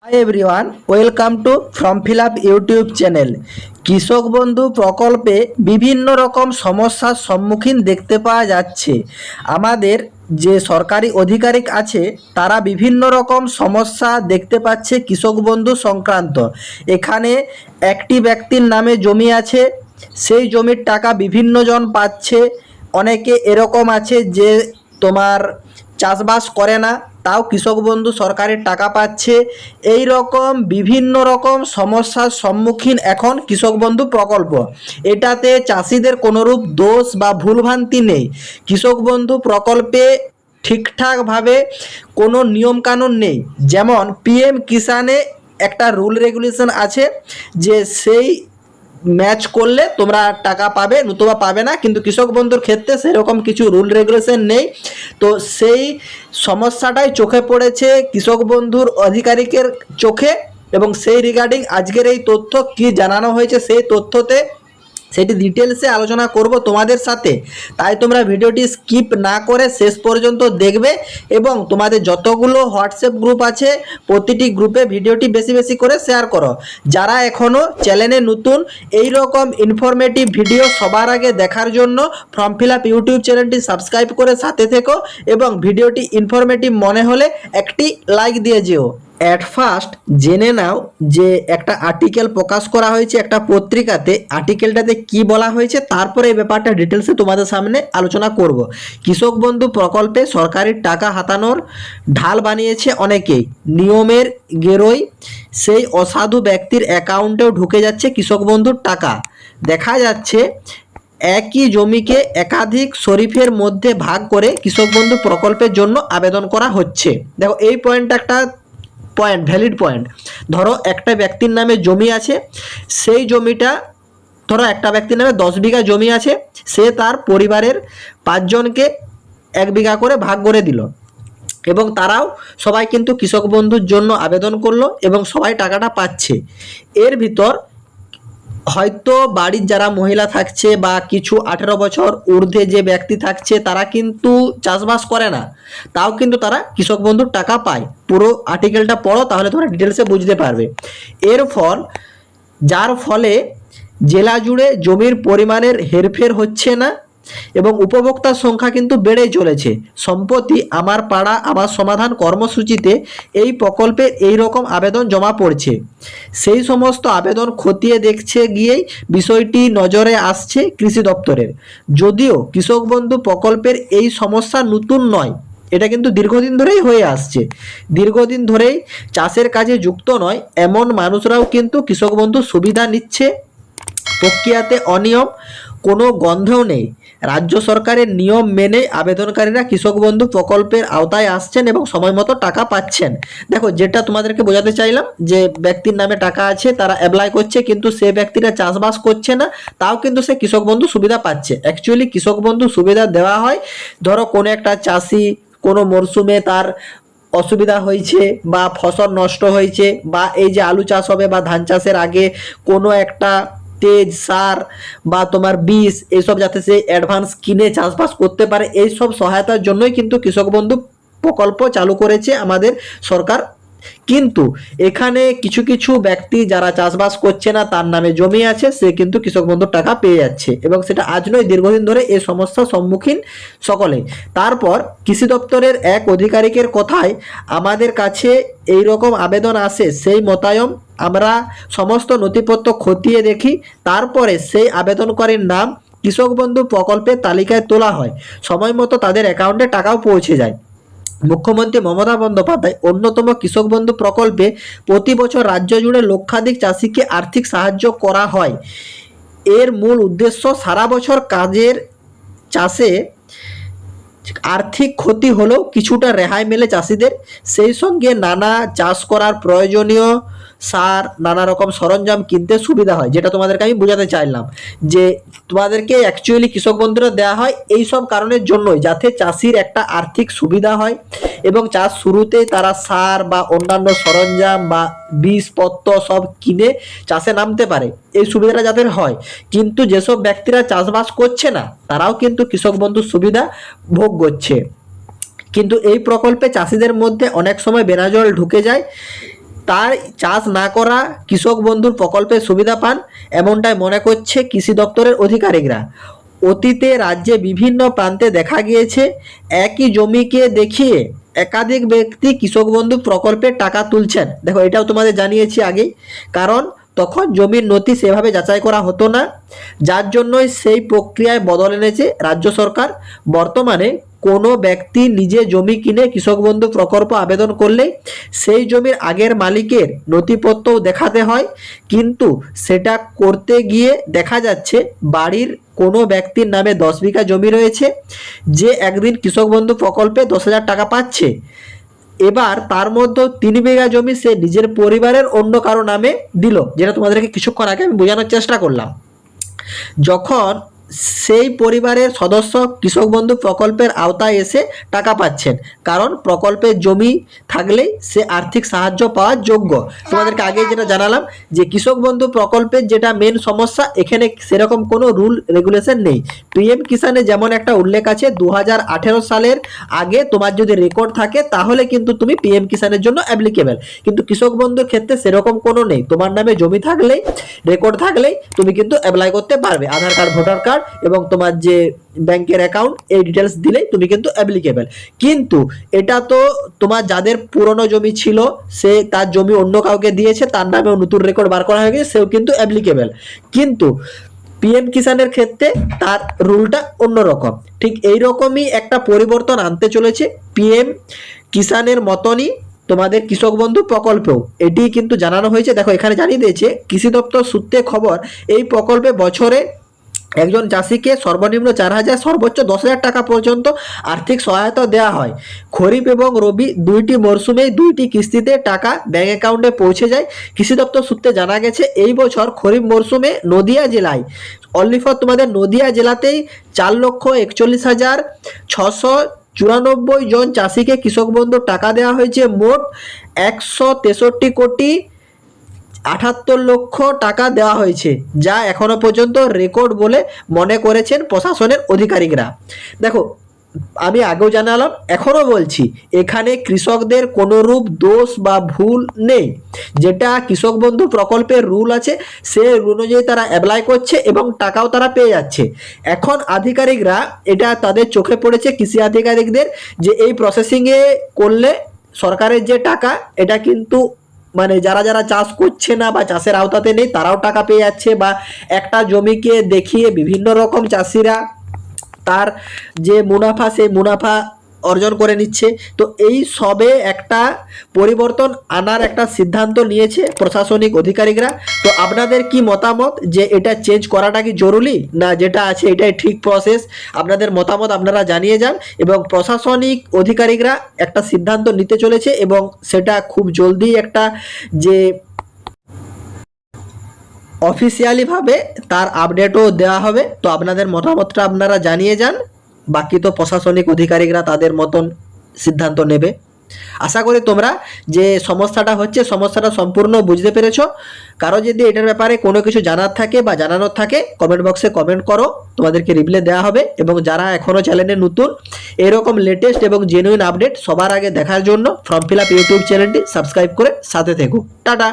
Hi everyone, welcome to form fill up YouTube channel. কৃষক বন্ধু প্রকল্পে বিভিন্ন রকম সমস্যার সম্মুখীন দেখতে পাওয়া যাচ্ছে। আমাদের যে সরকারি আধিকারিক আছে তারা বিভিন্ন রকম সমস্যা দেখতে পাচ্ছে কৃষক বন্ধু সংক্রান্ত। এখানে একটি ব্যক্তির নামে জমি আছে, সেই জমির টাকা বিভিন্ন জন পাচ্ছে। অনেকে এরকম আছে যে তোমার চাষবাস করে না, তাও কৃষক বন্ধু সরকারের টাকা পাচ্ছে। এই রকম বিভিন্ন রকম সমস্যার সম্মুখীন এখন কৃষক বন্ধু প্রকল্প। এটাতে চাষিদের কোনোরূপ দোষ বা ভুলভ্রান্তি নেই। কৃষক বন্ধু প্রকল্পে ঠিকঠাকভাবে কোনো নিয়মকানুন নেই। যেমন পিএম কিষানে একটা রুল রেগুলেশন আছে যে সেই ম্যাচ করলে তোমরা টাকা পাবে, নতুবা পাবে না, কিন্তু কৃষক বন্ধুর ক্ষেত্রে সেরকম কিছু রুল রেগুলেশন নেই। তো সেই সমস্যাটাই চোখে পড়েছে কৃষক বন্ধুর আধিকারিকের চোখে, এবং সেই রিগার্ডিং আজকের এই তথ্য কি জানানো হয়েছে সেই তথ্যতে সেটি ডিটেলসে আলোচনা করব তোমাদের সাথে। তাই তোমরা ভিডিওটি স্কিপ না করে শেষ পর্যন্ত দেখবে, এবং তোমাদের যতগুলো হোয়াটসঅ্যাপ গ্রুপ আছে প্রতিটি গ্রুপে ভিডিওটি বেশি বেশি করে শেয়ার করো। যারা এখনও চ্যানেলে নতুন, এই রকম ইনফরমেটিভ ভিডিও সবার আগে দেখার জন্য ফর্ম ফিল আপ ইউটিউব চ্যানেলটি সাবস্ক্রাইব করে সাথে থেকো, এবং ভিডিওটি ইনফরমেটিভ মনে হলে একটি লাইক দিয়ে যেও। অ্যাট ফার্স্ট জেনে নাও যে একটা আর্টিকেল প্রকাশ করা হয়েছে একটা পত্রিকাতে, আর্টিকেলটাতে কি বলা হয়েছে, তারপরে এই ব্যাপারটা ডিটেলসে তোমাদের সামনে আলোচনা করব। কৃষক বন্ধু প্রকল্পে সরকারি টাকা হাতানোর ঢাল বানিয়েছে অনেকেই, নিয়মের গেরোয় সেই অসাধু ব্যক্তির অ্যাকাউন্টেও ঢুকে যাচ্ছে কৃষক বন্ধুর টাকা। দেখা যাচ্ছে একই জমিকে একাধিক শরীফের মধ্যে ভাগ করে কৃষক বন্ধু প্রকল্পের জন্য আবেদন করা হচ্ছে। দেখো, এই পয়েন্টটা একটা ভ্যালিড পয়েন্ট। ধরো একটা ব্যক্তির নামে জমি আছে, সেই জমিটা ধরো একটা ব্যক্তির নামে 10 বিঘা জমি আছে, সে তার পরিবারের 5 জনকে 1 বিঘা করে ভাগ করে দিল, এবং তারাও সবাই কিন্তু কৃষক বন্ধুর জন্য আবেদন করলো এবং সবাই টাকাটা পাচ্ছে। এর ভিতর হয়তো বাড়ির যারা মহিলা থাকছে বা কিছু 18 বছর ঊর্ধ্বে যে ব্যক্তি থাকছে তারা কিন্তু চাষবাস করে না, তাও কিন্তু তারা কৃষক বন্ধুর টাকা পায়। পুরো আর্টিকেলটা পড়ো, তাহলে তোমরা ডিটেলসে বুঝতে পারবে। যার ফলে জেলা জুড়ে জমির পরিমাণের হেরফের হচ্ছে না, এবং উপভোক্তার সংখ্যা কিন্তু বেড়েই চলেছে। সম্প্রতি আমার পাড়া আমার সমাধান কর্মসূচিতে এই প্রকল্পে এই রকম আবেদন জমা পড়ছে। সেই সমস্ত আবেদন খতিয়ে দেখছে গিয়েই বিষয়টি নজরে আসছে কৃষি দপ্তরের। যদিও কৃষক বন্ধু প্রকল্পের এই সমস্যা নতুন নয়, এটা কিন্তু দীর্ঘদিন ধরেই হয়ে আসছে। দীর্ঘদিন ধরেই চাষের কাজে যুক্ত নয় এমন মানুষরাও কিন্তু কৃষক বন্ধু সুবিধা নিচ্ছে। প্রক্রিয়াতে অনিয়ম কোনো গন্ধও নেই। রাজ্য সরকারের নিয়ম মেনে আবেদনকারীরা কৃষক বন্ধু প্রকল্পের আওতায় আসছেন এবং সময় মতো টাকা পাচ্ছেন। দেখো, যেটা তোমাদেরকে বোঝাতে চাইলাম, যে ব্যক্তির নামে টাকা আছে, তারা অ্যাপ্লাই করছে, কিন্তু সে ব্যক্তিরা চাষবাস করছে না, তাও কিন্তু সে কৃষক বন্ধু সুবিধা পাচ্ছে। অ্যাকচুয়ালি কৃষক বন্ধু সুবিধা দেওয়া হয়, ধরো কোনো একটা চাষি কোনো মরশুমে তার অসুবিধা হয়েছে বা ফসল নষ্ট হয়েছে, বা এই যে আলু চাষ হবে বা ধান চাষের আগে কোনো একটা তেজ সার বা তোমার বীজ এইসব যাতে সে অ্যাডভান্স কিনে চাষবাস করতে পারে, এই সব সহায়তার জন্যই কিন্তু কৃষক বন্ধু প্রকল্প চালু করেছে আমাদের সরকার। কিন্তু এখানে কিছু কিছু ব্যক্তি যারা চাষবাস করছে না, তার নামে জমি আছে, সে কিন্তু কৃষক বন্ধুর টাকা পেয়ে যাচ্ছে, এবং সেটা আজ নয় দীর্ঘদিন ধরে এই সমস্যার সম্মুখীন সকলে। তারপর কৃষি দপ্তরের এক আধিকারিকের কথায় আমাদের কাছে এই রকম আবেদন আসে, সেই মোতায়েন আমরা সমস্ত নথিপত্র খতিয়ে দেখি, তারপরে সেই আবেদনকারীর নাম কৃষক বন্ধু প্রকল্পের তালিকায় তোলা হয়, সময় মতো তাদের অ্যাকাউন্টে টাকাও পৌঁছে যায়। মুখ্যমন্ত্রী মমতা বন্দ্যোপাধ্যায় অন্যতম কৃষক বন্ধু প্রকল্পে প্রতি বছর রাজ্য জুড়ে লক্ষাধিক চাষিকে আর্থিক সাহায্য করা হয়। এর মূল উদ্দেশ্য সারা বছর কাজের চাষে আর্থিক ক্ষতি হলেও কিছুটা রেহাই মেলে চাষিদের, সেই সঙ্গে নানা চাষ করার প্রয়োজনীয় সার নানা রকম সরঞ্জাম কিনতে সুবিধা হয়। যেটা তোমাদেরকে আমি বোঝাতে চাইলাম, যে তোমাদেরকে অ্যাকচুয়ালি কৃষক বন্ধুরা দেওয়া হয় এই সব কারণের জন্যই, যাতে চাষির একটা আর্থিক সুবিধা হয়, এবং চাষ শুরুতেই তারা সার বা অন্যান্য সরঞ্জাম বা বীজপত্র সব কিনে চাষে নামতে পারে, এই সুবিধাটা যাদের হয়। কিন্তু যেসব ব্যক্তিরা চাষবাস করছে না, তারাও কিন্তু কৃষক বন্ধুর সুবিধা ভোগ করছে। কিন্তু এই প্রকল্পে চাষিদের মধ্যে অনেক সময় বেনাজল ঢুকে যায়, তার চাষ না করা কৃষক বন্ধুর প্রকল্পের সুবিধা পান, এমনটাই মনে করছে কৃষি দপ্তরের আধিকারিকরা। অতীতে রাজ্যে বিভিন্ন প্রান্তে দেখা গিয়েছে একই জমিকে দেখিয়ে একাধিক ব্যক্তি কৃষক বন্ধু প্রকল্পের টাকা তুলছেন। দেখো, এটাও তোমাদের জানিয়েছি আগেই, কারণ তখন জমির নথি সেভাবে যাচাই করা হতো না, যার জন্যই সেই প্রক্রিয়ায় বদল এনেছে রাজ্য সরকার। বর্তমানে কোনো ব্যক্তি নিজে জমি কিনে কৃষক বন্ধু প্রকল্প আবেদন করলে সেই জমির আগের মালিকের নথিপত্রও দেখাতে হয়, কিন্তু সেটা করতে গিয়ে দেখা যাচ্ছে বাড়ির কোনো ব্যক্তির নামে 10 বিঘা জমি রয়েছে, যে একদিন কৃষক বন্ধু প্রকল্পে 10,000 টাকা পাচ্ছে, এবার তার মধ্যে 3 বিঘা জমি সে নিজের পরিবারের অন্য কারো নামে দিল, যেটা তোমাদেরকে কিছুক্ষণ আগে আমি বোঝানোর চেষ্টা করলাম। যখন সেই পরিবারের সদস্য কৃষক বন্ধু প্রকল্পের আওতায় এসে টাকা পাচ্ছেন, কারণ প্রকল্পের জমি থাকলেই সে আর্থিক সাহায্য পাওয়ার যোগ্য। তোমাদেরকে আগে যেটা জানালাম যে কৃষক বন্ধু প্রকল্পের যেটা মেন সমস্যা, এখানে সেরকম কোনো রুল রেগুলেশন নেই। পিএম কিষানে যেমন একটা উল্লেখ আছে 2018 সালের আগে তোমার যদি রেকর্ড থাকে তাহলে কিন্তু তুমি পিএম কিষানের জন্য অ্যাপ্লিকেবল, কিন্তু কৃষক বন্ধুর ক্ষেত্রে সেরকম কোনো নেই। তোমার নামে জমি থাকলেই, রেকর্ড থাকলেই তুমি কিন্তু অ্যাপ্লাই করতে পারবে। আধার কার্ড, ভোটার কার্ড এবং তোমার যে ব্যাংকের অ্যাকাউন্ট, এই ডিটেলস দিলেই তুমি কিন্তু অ্যাপ্লিকেবল। কিন্তু এটা তো তোমার যাদের পুরনো জমি ছিল, সে তার জমি অন্য কাউকে দিয়েছে, তার নামেও নতুন রেকর্ড বার করা হয়ে গেছে, সেও কিন্তু অ্যাপ্লিকেবল। কিন্তু পিএম কিষানের ক্ষেত্রে তার রুলটা অন্যরকম। ঠিক এইরকমই একটা পরিবর্তন আনতে চলেছে পিএম কিষানের মতনই তোমাদের কৃষক বন্ধু প্রকল্পেও, এটি কিন্তু জানানো হয়েছে। দেখো, এখানে জানিয়ে দিয়েছে কৃষি দপ্তর সূত্রে খবর, এই প্রকল্পে বছরে একজন চাষিকে সর্বনিম্ন 4,000, সর্বোচ্চ 10,000 টাকা পর্যন্ত আর্থিক সহায়তা দেওয়া হয়। খরিফ এবং রবি দুইটি মরশুমেই 2টি কিস্তিতে টাকা ব্যাংক অ্যাকাউন্টে পৌঁছে যায়। কৃষি দপ্তর সূত্রে জানা গেছে এই বছর খরিফ মরশুমে নদিয়া জেলায়, অনলি ফর তোমাদের নদিয়া জেলাতেই 4,41,694 জন চাষিকে কৃষক বন্ধুর টাকা দেওয়া হয়েছে। মোট 163,78,00,000 টাকা দেওয়া হয়েছে, যা এখনো পর্যন্ত রেকর্ড বলে মনে করেছেন প্রশাসনের আধিকারিকরা। দেখো, আমি আগেও জানালাম, এখনো বলছি, এখানে কৃষকদের কোনো রূপ দোষ বা ভুল নেই। যেটা কৃষক বন্ধু প্রকল্পের রুল আছে, সে রুল অনুযায়ী তারা অ্যাপ্লাই করছে এবং টাকাও তারা পেয়ে যাচ্ছে। এখন আধিকারিকরা, এটা তাদের চোখে পড়েছে কৃষি আধিকারিকদের, যে এই প্রসেসিংয়ে করলে সরকারের যে টাকা, এটা কিন্তু মানে যারা যারা চাষ করছে না বা চাষের আওতাতে নেই তারাও টাকা পেয়ে যাচ্ছে, বা একটা জমিকে দেখিয়ে বিভিন্ন রকম চাষিরা তার যে মুনাফা, সেই মুনাফা অর্জন করে নিচ্ছে। তো এই সবে একটা পরিবর্তন আনার একটা সিদ্ধান্ত নিয়েছে প্রশাসনিক আধিকারিকরা। তো আপনাদের কি মতামত, যে এটা চেঞ্জ করাটা কি জরুরি, না যেটা আছে এটাই ঠিক প্রসেস? আপনাদের মতামত আপনারা জানিয়ে যান। এবং প্রশাসনিক আধিকারিকরা একটা সিদ্ধান্ত নিতে চলেছে এবং সেটা খুব জলদি একটা যে অফিসিয়ালিভাবে তার আপডেটও দেওয়া হবে। তো আপনাদের মতামতটা আপনারা জানিয়ে যান। বাকি তো প্রশাসনিক আধিকারিকরা তাদের মতন সিদ্ধান্ত নেবে। আশা করি তোমরা যে সমস্যাটা হচ্ছে, সমস্যাটা সম্পূর্ণ বুঝতে পেরেছো। কারো যদি এটার ব্যাপারে কোনো কিছু জানার থাকে বা জানানোর থাকে, কমেন্ট বক্সে কমেন্ট করো, তোমাদেরকে রিপ্লাই দেওয়া হবে। এবং যারা এখনও চ্যানেলে নতুন, এরকম লেটেস্ট এবং জেনুইন আপডেট সবার আগে দেখার জন্য ফর্ম ফিল আপ ইউটিউব চ্যানেলটি সাবস্ক্রাইব করে সাথে থেকো। টাটা।